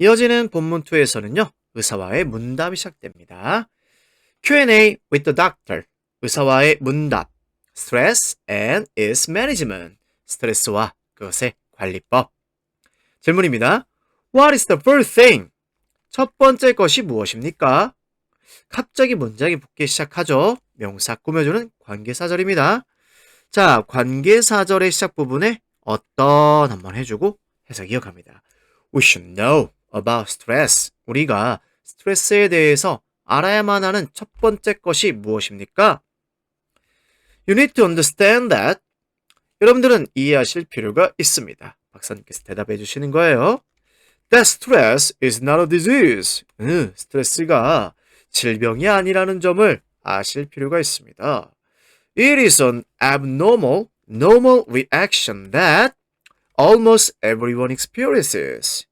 이어지는 본문 2에서는요, 의사와의 문답이 시작됩니다. Q&A with the doctor. 의사와의 문답. Stress and its management. 스트레스와 그것의 관리법. 질문입니다. What is the first thing? 첫 번째 것이 무엇입니까? 갑자기 문장이 붙기 시작하죠. 명사 꾸며주는 관계사절입니다. 자, 관계사절의 시작 부분에 어떤 한번 해주고 해석 이어갑니다. We should know about stress. 우리가 스트레스에 대해서 알아야만 하는 첫 번째 것이 무엇입니까? You need to understand that. 여러분들은 이해하실 필요가 있습니다. 박사님께서 대답해 주시는 거예요. That stress is not a disease. 스트레스가 질병이 아니라는 점을 아실 필요가 있습니다. It is an abnormal, normal reaction that almost everyone experiences.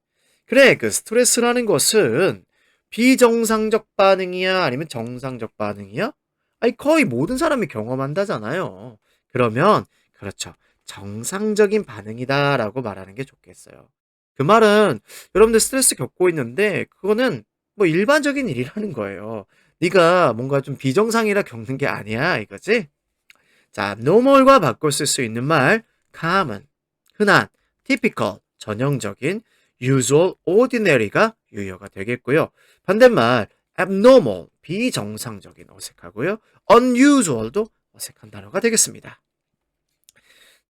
그래, 그 스트레스라는 것은 비정상적 반응이야? 아니면 정상적 반응이야? 아니, 거의 모든 사람이 경험한다잖아요. 그러면, 그렇죠. 정상적인 반응이다라고 말하는 게 좋겠어요. 그 말은 여러분들 스트레스 겪고 있는데 그거는 뭐 일반적인 일이라는 거예요. 네가 뭔가 좀 비정상이라 겪는 게 아니야 이거지? 자, normal과 바꿔 쓸 수 있는 말 common, 흔한, typical, 전형적인, usual, ordinary가 유효가 되겠고요. 반대말 abnormal, 비정상적인, 어색하고요. unusual도 어색한 단어가 되겠습니다.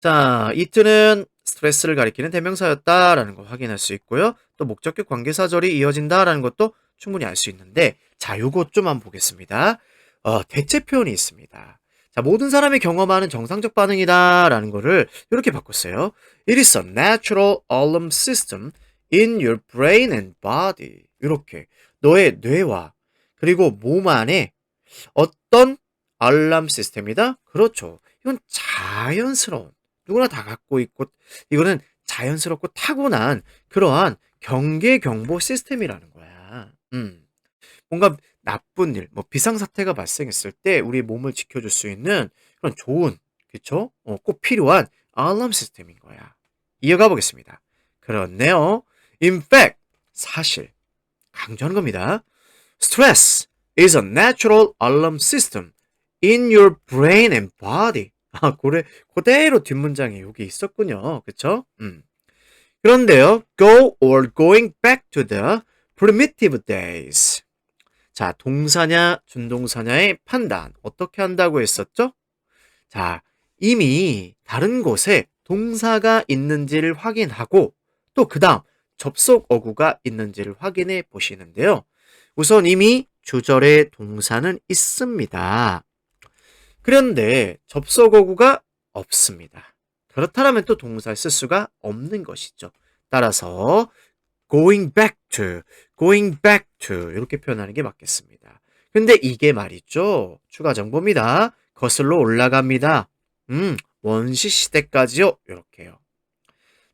자, 이트는 스트레스를 가리키는 대명사였다라는 거 확인할 수 있고요. 또 목적격 관계사절이 이어진다라는 것도 충분히 알 수 있는데, 자, 요것 좀 한번 보겠습니다. 대체 표현이 있습니다. 자, 모든 사람이 경험하는 정상적 반응이다라는 거를 이렇게 바꿨어요. It is a natural alarm system in your brain and body. 이렇게 너의 뇌와 그리고 몸 안에 어떤 알람 시스템이다? 그렇죠. 이건 자연스러운 누구나 다 갖고 있고 이거는 자연스럽고 타고난 그러한 경계 경보 시스템이라는 거야. 뭔가 나쁜 일, 뭐 비상사태가 발생했을 때 우리 몸을 지켜줄 수 있는 그런 좋은, 그쵸? 꼭 필요한 알람 시스템인 거야. 이어가 보겠습니다. 그렇네요. In fact, 사실, 강조하는 겁니다. Stress is a natural alarm system in your brain and body. 아, 그대로 뒷문장에 여기 있었군요. 그쵸? 그런데요, go or going back to the primitive days. 자, 동사냐, 준동사냐의 판단. 어떻게 한다고 했었죠? 자, 이미 다른 곳에 동사가 있는지를 확인하고 또 그 다음 접속 어구가 있는지를 확인해 보시는데요. 우선 이미 주절에 동사는 있습니다. 그런데 접속 어구가 없습니다. 그렇다면 또 동사를 쓸 수가 없는 것이죠. 따라서 going back to 이렇게 표현하는 게 맞겠습니다. 근데 이게 말이죠. 추가 정보입니다. 거슬러 올라갑니다. 원시 시대까지요. 이렇게요.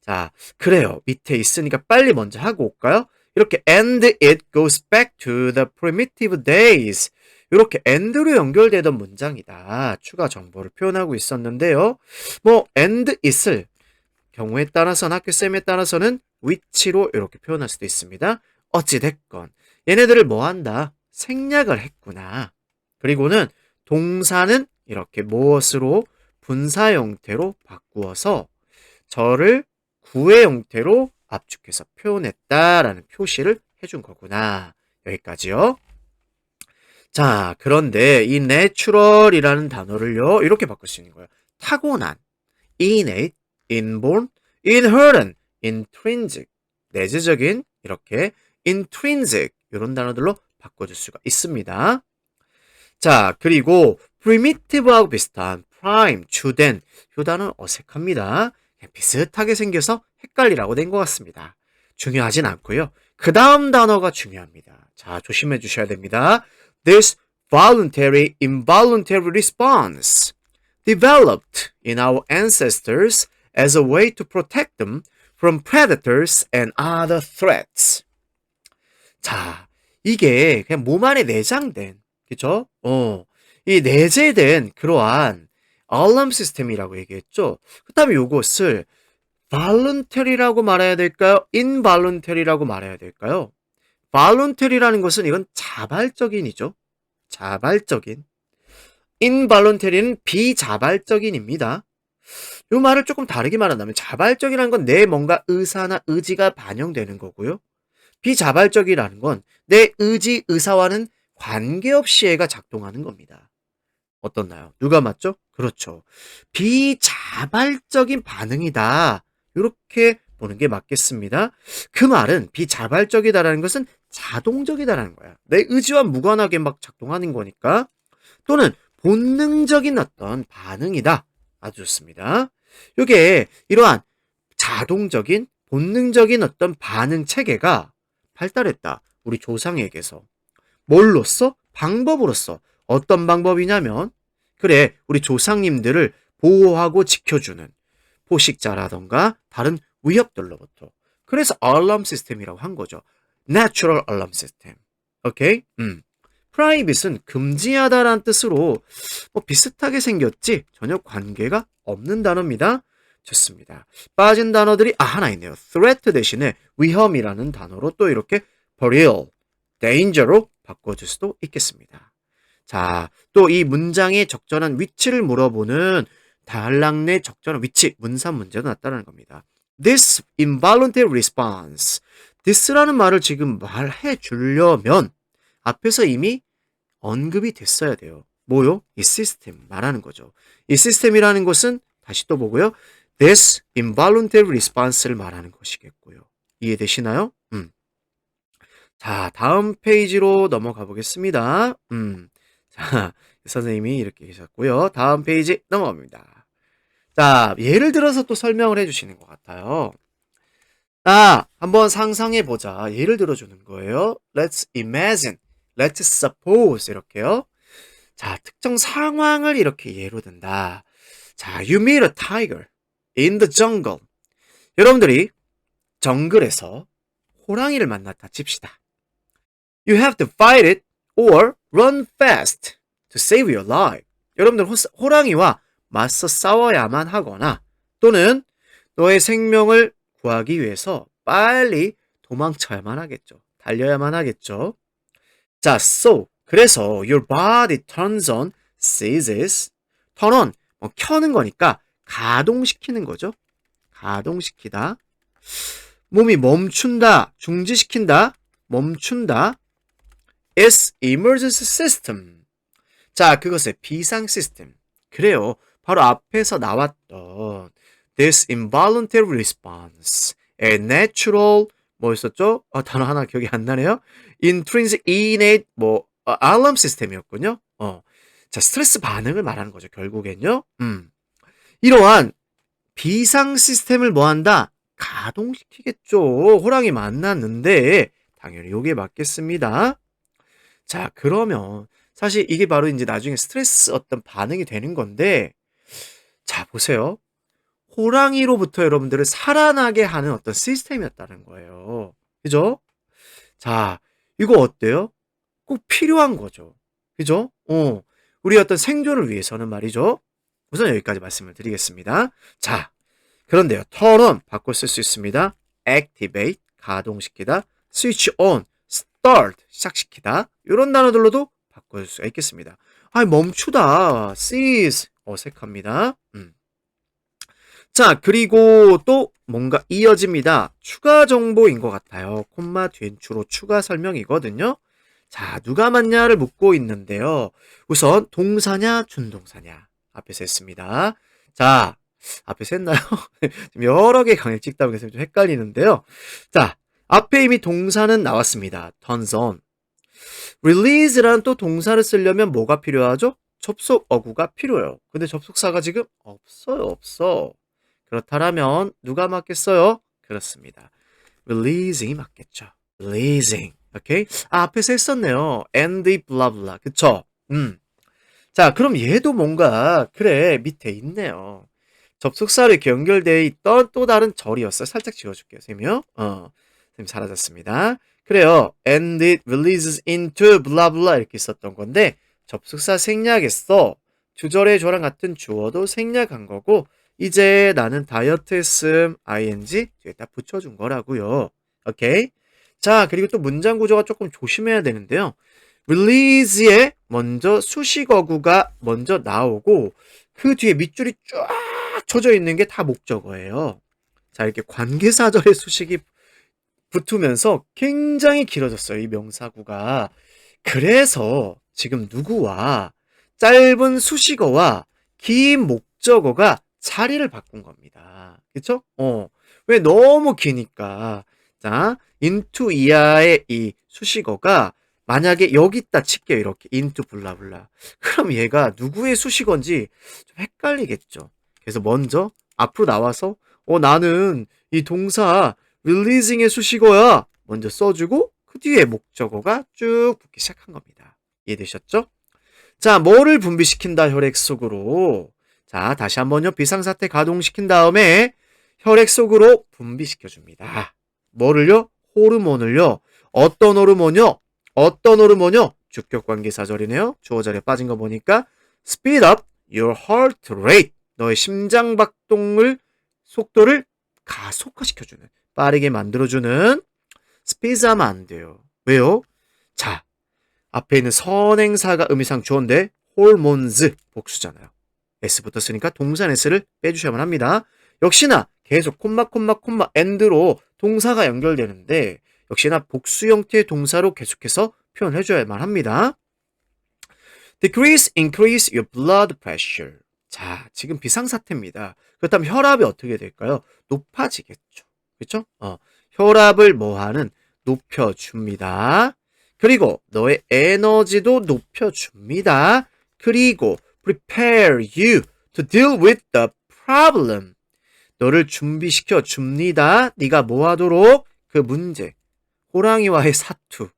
자, 그래요. 밑에 있으니까 빨리 먼저 하고 올까요? 이렇게 and it goes back to the primitive days. 이렇게 and로 연결되던 문장이다. 추가 정보를 표현하고 있었는데요. 뭐 and it을 경우에 따라서는 학교쌤에 따라서는 which로 이렇게 표현할 수도 있습니다. 어찌됐건 얘네들을 뭐 한다? 생략을 했구나. 그리고는 동사는 이렇게 무엇으로 분사 형태로 바꾸어서 저를 구의 형태로 압축해서 표현했다라는 표시를 해준 거구나. 여기까지요. 자, 그런데 이 natural이라는 단어를요 이렇게 바꿀 수 있는 거예요. 타고난, innate, inborn, inherent, intrinsic, 내재적인 이렇게 intrinsic 이런 단어들로 바꿔줄 수가 있습니다. 자, 그리고 primitive하고 비슷한 prime, 주된 이 단어는 어색합니다. 비슷하게 생겨서 헷갈리라고 된 것 같습니다. 중요하진 않고요. 그 다음 단어가 중요합니다. 자, 조심해 주셔야 됩니다. This voluntary, involuntary response developed in our ancestors as a way to protect them from predators and other threats. 자, 이게 그냥 몸 안에 내장된, 그쵸? 이 내재된 그러한 알람 시스템이라고 얘기했죠. 그 다음에 이것을 voluntary라고 말해야 될까요? involuntary라고 말해야 될까요? voluntary라는 것은 이건 자발적인이죠. 자발적인. involuntary는 비자발적인입니다. 이 말을 조금 다르게 말한다면 자발적이라는 건 내 뭔가 의사나 의지가 반영되는 거고요. 비자발적이라는 건 내 의지, 의사와는 관계없이 얘가 작동하는 겁니다. 어떻나요? 누가 맞죠? 그렇죠. 비자발적인 반응이다. 이렇게 보는 게 맞겠습니다. 그 말은 비자발적이다라는 것은 자동적이다라는 거야. 내 의지와 무관하게 막 작동하는 거니까. 또는 본능적인 어떤 반응이다. 아주 좋습니다. 이게 이러한 자동적인 본능적인 어떤 반응 체계가 발달했다. 우리 조상에게서. 뭘로써? 방법으로써. 어떤 방법이냐면 그래 우리 조상님들을 보호하고 지켜주는 포식자라던가 다른 위협들로부터. 그래서 알람 시스템이라고 한 거죠. Natural Alarm System. 오케이? 프라이빗은 금지하다라는 뜻으로 비슷하게 생겼지 전혀 관계가 없는 단어입니다. 좋습니다. 빠진 단어들이 하나 있네요. threat 대신에 위험이라는 단어로 또 이렇게 peril, danger로 바꿔줄 수도 있겠습니다. 자, 또 이 문장의 적절한 위치를 물어보는 단락 내 적절한 위치, 문산 문제도 났다는 겁니다. This involuntary response. this라는 말을 지금 말해 주려면 앞에서 이미 언급이 됐어야 돼요. 뭐요? 이 시스템 말하는 거죠. 이 시스템이라는 것은 다시 또 보고요. This involuntary response를 말하는 것이겠고요. 이해되시나요? 자, 다음 페이지로 넘어가 보겠습니다. 자, 선생님이 이렇게 계셨고요. 다음 페이지 넘어갑니다. 자, 예를 들어서 또 설명을 해주시는 것 같아요. 한번 상상해보자. 예를 들어주는 거예요. Let's imagine. Let's suppose. 이렇게요. 자, 특정 상황을 이렇게 예로 든다. 자, you meet a tiger in the jungle. 여러분들이 정글에서 호랑이를 만났다 칩시다. You have to fight it or run fast to save your life. 여러분들 호랑이와 맞서 싸워야만 하거나 또는 너의 생명을 구하기 위해서 빨리 도망쳐야만 하겠죠. 달려야만 하겠죠. 자, so 그래서 your body turns on, seizes, turn on 켜는 거니까 가동시키는 거죠. 가동시키다. 몸이 멈춘다, 중지시킨다, 멈춘다. is emergency system. 자, 그것의 비상 시스템. 그래요. 바로 앞에서 나왔던 this involuntary response, a natural 뭐였었죠? 단어 하나 기억이 안 나네요. intrinsic, innate alarm 시스템이었군요. 자, 스트레스 반응을 말하는 거죠. 결국엔요. 이러한 비상 시스템을 뭐한다? 가동시키겠죠. 호랑이 만났는데 당연히 요게 맞겠습니다. 자, 그러면 사실 이게 바로 이제 나중에 스트레스 어떤 반응이 되는 건데 자, 보세요. 호랑이로부터 여러분들을 살아나게 하는 어떤 시스템이었다는 거예요. 그죠? 자, 이거 어때요? 꼭 필요한 거죠. 그죠? 우리 어떤 생존을 위해서는 말이죠. 우선 여기까지 말씀을 드리겠습니다. 자, 그런데요. turn on 바꿔 쓸 수 있습니다. activate 가동시키다, switch on start 시작시키다 이런 단어들로도 바꿔줄 수가 있겠습니다. 멈추다 cease 어색합니다. 자, 그리고 또 뭔가 이어집니다. 추가 정보인 것 같아요. 콤마 뒤엔 주로 추가 설명이거든요. 자, 누가 맞냐를 묻고 있는데요. 우선 동사냐 준동사냐 앞에서 했습니다. 자, 앞에서 했나요? 지금 여러 개 강의 찍다 보니까 좀 헷갈리는데요. 자, 앞에 이미 동사는 나왔습니다. turns on. release라는 또 동사를 쓰려면 뭐가 필요하죠? 접속 어구가 필요해요. 근데 접속사가 지금 없어. 그렇다면 누가 맞겠어요? 그렇습니다. releasing이 맞겠죠. releasing. 오케이? 앞에서 했었네요. and blah blah. 그쵸? 자, 그럼 얘도 뭔가 그래 밑에 있네요. 접속사로 이렇게 연결되어 있던 또 다른 절이었어요. 살짝 지워줄게요. 쌤이요. 쌤 사라졌습니다. 그래요. and it releases into blah blah 이렇게 있었던 건데 접속사 생략했어. 주절의 조랑 같은 주어도 생략한 거고 이제 나는 다이어트 했음. ing 뒤에다 붙여준 거라고요. 오케이? 자, 그리고 또 문장 구조가 조금 조심해야 되는데요. release에 먼저 수식어구가 먼저 나오고 그 뒤에 밑줄이 쫙 쳐져 있는 게 다 목적어예요. 자, 이렇게 관계사절의 수식이 붙으면서 굉장히 길어졌어요. 이 명사구가. 그래서 지금 누구와 짧은 수식어와 긴 목적어가 자리를 바꾼 겁니다. 그쵸? 왜 너무 기니까. 자, into 이하의 이 수식어가 만약에 여기 있다 칠게요. 이렇게 into 블라블라. 그럼 얘가 누구의 수식어인지 좀 헷갈리겠죠. 그래서 먼저 앞으로 나와서 나는 이 동사 releasing의 수식어야. 먼저 써주고 그 뒤에 목적어가 쭉 붙기 시작한 겁니다. 이해되셨죠? 자, 뭐를 분비시킨다 혈액 속으로. 자, 다시 한번요. 비상사태 가동시킨 다음에 혈액 속으로 분비시켜줍니다. 뭐를요? 호르몬을요. 어떤 호르몬요? 어떤 호르몬요? 주격관계사절이네요. 주어절에 빠진 거 보니까 speed up your heart rate. 너의 심장박동을 속도를 가속화시켜주는, 빠르게 만들어주는. 스피드하면 안 돼요. 왜요? 자, 앞에 있는 선행사가 의미상 주어인데 hormones 복수잖아요. S 붙었으니까 동사 S를 빼주셔야만 합니다. 역시나 계속 콤마 and로 동사가 연결되는데 역시나 복수 형태의 동사로 계속해서 표현해줘야만 합니다. Decrease, increase your blood pressure. 자, 지금 비상사태입니다. 그렇다면 혈압이 어떻게 될까요? 높아지겠죠. 그렇죠? 혈압을 뭐하는? 높여줍니다. 그리고 너의 에너지도 높여줍니다. 그리고 prepare you to deal with the problem. 너를 준비시켜 줍니다. 네가 뭐 하도록? 그 문제, 호랑이와의 사투,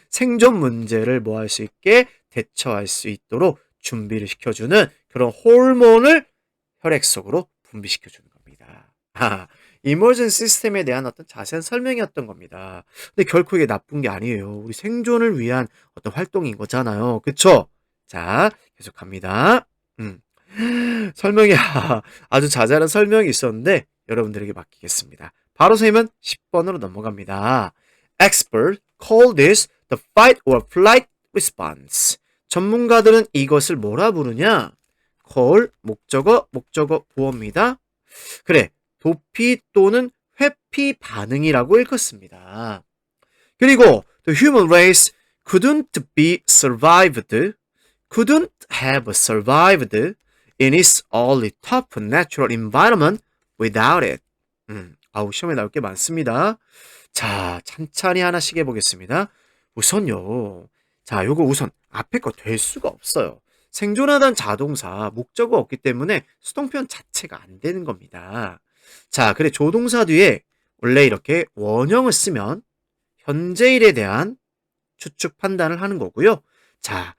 생존 문제를 뭐 할 수 있게 대처할 수 있도록 준비를 시켜주는 그런 호르몬을 혈액 속으로 분비시켜주는 겁니다. 이머전 시스템에 대한 어떤 자세한 설명이었던 겁니다. 근데 결코 이게 나쁜 게 아니에요. 우리 생존을 위한 어떤 활동인 거잖아요. 그쵸? 자, 계속 갑니다. 설명이 아주 자잘한 설명이 있었는데 여러분들에게 맡기겠습니다. 바로 선생님은 10번으로 넘어갑니다. Experts call this the fight or flight response. 전문가들은 이것을 뭐라 부르냐? call, 목적어 보어입니다. 그래, 도피 또는 회피 반응이라고 읽었습니다. 그리고 the human race couldn't be survived, couldn't have survived in its early tough natural environment without it. 시험에 나올 게 많습니다. 자, 찬찬히 하나씩 해보겠습니다. 우선요. 자, 요거 우선 앞에 거 될 수가 없어요. 생존하다는 자동사, 목적어 없기 때문에 수동편 자체가 안 되는 겁니다. 자, 그래 조동사 뒤에 원래 이렇게 원형을 쓰면 현재일에 대한 추측 판단을 하는 거고요. 자,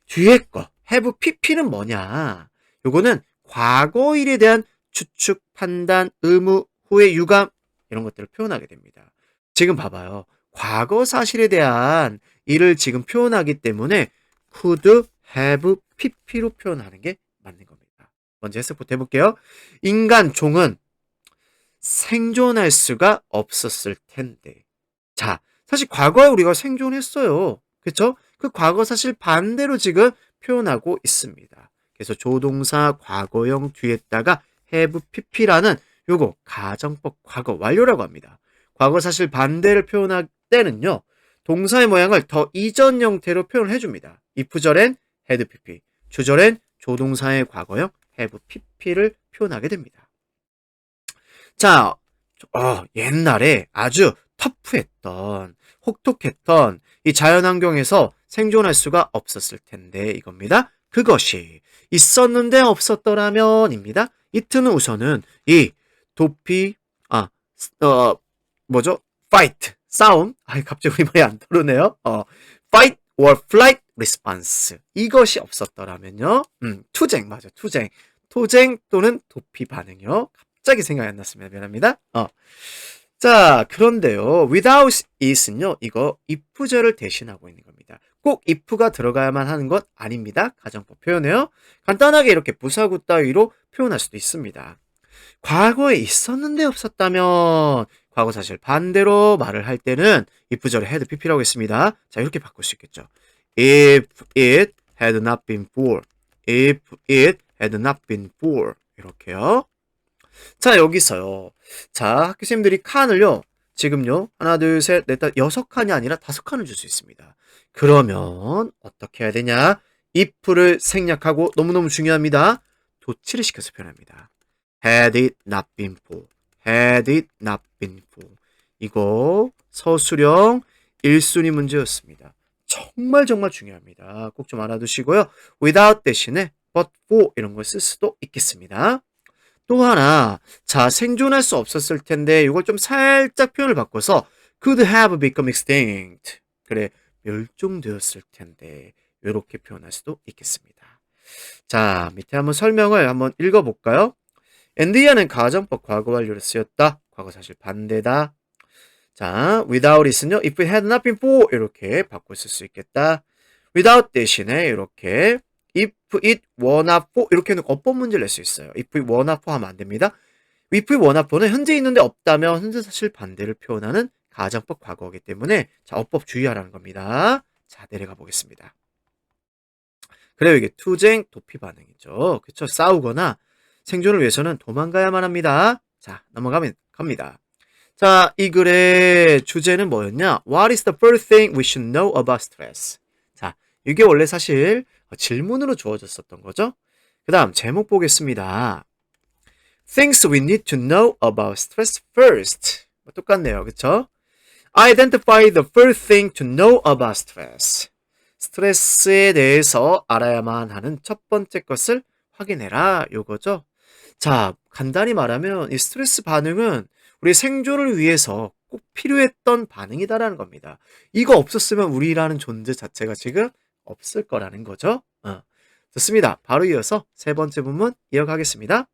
뒤에 거 have pp는 뭐냐? 요거는 과거일에 대한 추측 판단, 의무, 후회, 유감 이런 것들을 표현하게 됩니다. 지금 봐봐요. 과거 사실에 대한 일을 지금 표현하기 때문에 could, have, pp로 표현하는 게 맞는 겁니다. 먼저 해석부터 해볼게요. 인간 종은 생존할 수가 없었을 텐데. 자, 사실 과거에 우리가 생존했어요. 그렇죠? 그 과거 사실 반대로 지금 표현하고 있습니다. 그래서 조동사 과거형 뒤에다가 have pp라는 요거 가정법 과거 완료라고 합니다. 과거 사실 반대를 표현할 때는요. 동사의 모양을 더 이전 형태로 표현을 해줍니다. if절엔 had pp, 주절엔 조동사의 과거형 have pp를 표현하게 됩니다. 자, 옛날에 아주 터프했던, 혹독했던 이 자연환경에서 생존할 수가 없었을 텐데 이겁니다. 그것이 있었는데 없었더라면입니다. 이트는 우선은 이 도피, fight, 싸움. 갑자기 우리 말이 안 떠오르네요. fight or flight response. 이것이 없었더라면요. 투쟁, 맞아, 투쟁. 투쟁 또는 도피 반응이요. 갑자기 생각이 안 났습니다. 미안합니다. 자, 그런데요. without it은요. 이거 if절을 대신하고 있는 겁니다. 꼭 if가 들어가야만 하는 것 아닙니다. 가정법 표현해요. 간단하게 이렇게 부사구 따위로 표현할 수도 있습니다. 과거에 있었는데 없었다면 과거 사실 반대로 말을 할 때는 if 절에 had pp라고 했습니다. 자, 이렇게 바꿀 수 있겠죠. If it had not been for. If it had not been for. 이렇게요. 자, 여기서요. 자, 학교생들이 칸을요. 지금요. 하나, 둘, 셋, 넷, 다 6칸이 아니라 5칸을 줄 수 있습니다. 그러면 어떻게 해야 되냐? if를 생략하고 너무너무 중요합니다. 도치를 시켜서 표현합니다. Had it not been for. Had it not been for. 이거 서술형 1순위 문제였습니다. 정말 중요합니다. 꼭 좀 알아두시고요. without 대신에 but for 이런 걸 쓸 수도 있겠습니다. 또 하나, 자, 생존할 수 없었을 텐데 이걸 좀 살짝 표현을 바꿔서 could have become extinct. 그래, 멸종되었을 텐데 이렇게 표현할 수도 있겠습니다. 자, 밑에 한번 설명을 한번 읽어볼까요? 엔디아는 가정법 과거 완료로 쓰였다. 과거 사실 반대다. 자, without it은요. if it had not been for 이렇게 바꿔 쓸 수 있겠다. without 대신에 이렇게 if it were not for 이렇게는 어법 문제를 낼 수 있어요. if it were not for 하면 안 됩니다. if it were not for는 현재 있는데 없다면 현재 사실 반대를 표현하는 가정법 과거이기 때문에 자, 어법 주의하라는 겁니다. 자, 내려가 보겠습니다. 그래요, 이게 투쟁 도피 반응이죠. 그쵸? 싸우거나 생존을 위해서는 도망가야만 합니다. 자, 넘어가면 갑니다. 자, 이 글의 주제는 뭐였냐? What is the first thing we should know about stress? 자, 이게 원래 사실 질문으로 주어졌었던 거죠. 그 다음 제목 보겠습니다. Things we need to know about stress first. 똑같네요. 그쵸? Identify the first thing to know about stress. 스트레스에 대해서 알아야만 하는 첫 번째 것을 확인해라. 요거죠. 자, 간단히 말하면 이 스트레스 반응은 우리 생존을 위해서 꼭 필요했던 반응이다라는 겁니다. 이거 없었으면 우리라는 존재 자체가 지금 없을 거라는 거죠. 좋습니다. 바로 이어서 세 번째 부분 이어가겠습니다.